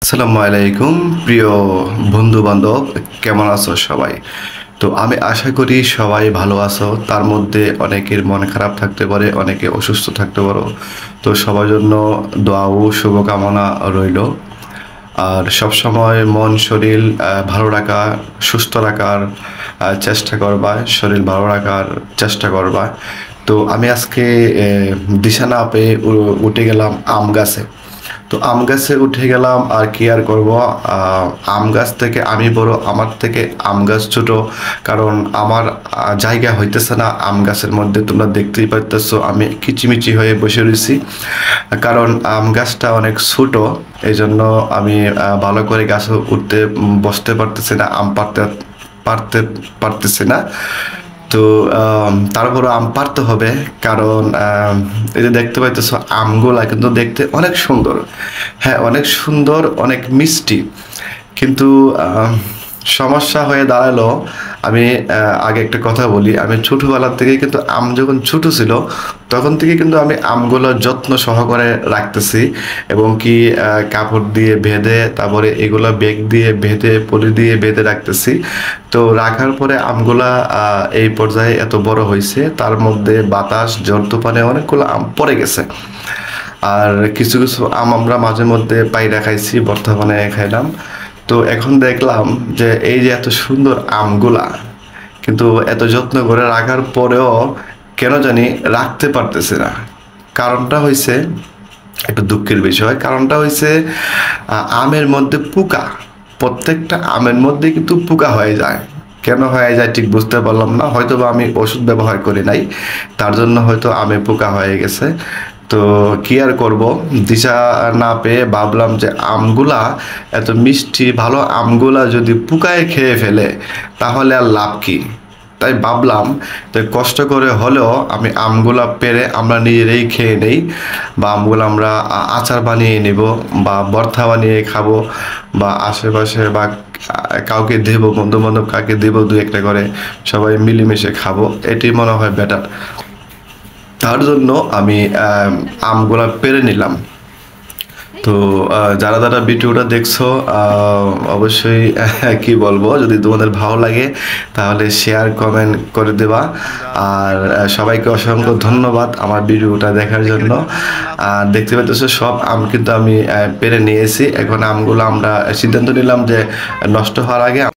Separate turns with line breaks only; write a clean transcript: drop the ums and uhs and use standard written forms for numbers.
আসসালামু আলাইকুম প্রিয় বন্ধু বান্ধব, কেমন আছো সবাই? তো আমি আশা করি সবাই ভালো আছো। তার মধ্যে অনেকের মন খারাপ থাকতে পারে, অনেকে অসুস্থ থাকতে পারো। তো সবার জন্য দোয়া ও শুভকামনা রইল। আর সব সময় মন শরীর ভালো রাখা, সুস্থ রাখার চেষ্টা করবা, শরীর ভালো রাখার চেষ্টা করবা। তো আমি আজকে দিশা না পেয়ে উঠে গেলাম আম গাছে। তো আম গাছে উঠে গেলাম, আর কি আর করবো। আম গাছ থেকে আমি বড়, আমার থেকে আম গাছ ছোট। কারণ আমার জায়গা হইতেছে না আম গাছের মধ্যে। তোমরা দেখতেই পাইতেছো আমি কিচিমিচি হয়ে বসে রয়েছি, কারণ আম গাছটা অনেক ছোট। এই জন্য আমি ভালো করে গাছে উঠতে বসতে পারতেছি না, আম পারতে পারতে পারতেছি না। তো তারপরে আম পারতে হবে, কারণ এই যে দেখতে পাইতেছো আমগুলা কিন্তু দেখতে অনেক সুন্দর। হ্যাঁ, অনেক সুন্দর, অনেক মিষ্টি। কিন্তু সমস্যা হয়ে দাঁড়ালো, আমি আগে একটা কথা বলি। আমি ছোটবেলার থেকে কিন্তু আম যখন ছোট ছিল তখন থেকে কিন্তু আমি আমগুলো যত্ন সহকারে রাখতেছি, এবং কি কাপড় দিয়ে বেঁধে, তারপরে এগুলো ব্যাগ দিয়ে বেঁধে, পলি দিয়ে বেঁধে রাখতেছি। তো রাখার পরে আমগুলা এই পর্যায়ে এত বড় হয়েছে, তার মধ্যে বাতাস ঝড় তুফানে অনেকগুলো আম পড়ে গেছে। আর কিছু কিছু আম আমরা মাঝে মধ্যে পাইরা খাইছি, বর্তমানে খাইলাম। তো এখন দেখলাম যে এই যে এত সুন্দর আমগুলা, কিন্তু এত যত্ন করে রাখার পরেও কেন জানি রাখতে পারতেছে না। কারণটা হয়েছে একটু দুঃখের বিষয়। কারণটা হয়েছে আমের মধ্যে পোকা। প্রত্যেকটা আমের মধ্যে কিন্তু পোকা হয়ে যায়। কেন হয়ে যায় ঠিক বুঝতে পারলাম না। হয়তো বা আমি ওষুধ ব্যবহার করি নাই, তার জন্য হয়তো আমে পোকা হয়ে গেছে। তো কি আর করব, দিশা না পেয়ে ভাবলাম যে আমগুলা এত মিষ্টি ভালো আমগুলা যদি পোকায় খেয়ে ফেলে তাহলে আর লাভ কি। তাই ভাবলাম তো কষ্ট করে হলেও আমি আমগুলা পেরে আমরা নিজেরাই খেয়ে নেই, বা আমগুলো আমরা আচার বানিয়ে নেব, বা ভর্তা বানিয়ে খাবো, বা আশেপাশে বা কাউকে দেব, বন্ধু বান্ধব কাউকে দেব, দু একটা করে সবাই মিলেমিশে খাবো। এটি মনে হয় বেটার। তার জন্য আমি আমগুলা পেরে নিলাম। তো যারা যারা ভিডিওটা দেখছো, অবশ্যই কি বলবো, যদি তোমাদের ভালো লাগে তাহলে শেয়ার কমেন্ট করে দেবা। আর সবাইকে অসংখ্য ধন্যবাদ আমার ভিডিওটা দেখার জন্য। দেখতে পাচ্ছ সব আম কিন্তু আমি পেরে নিয়েছি। এখন আমগুলো আমরা সিদ্ধান্ত নিলাম যে নষ্ট হওয়ার আগে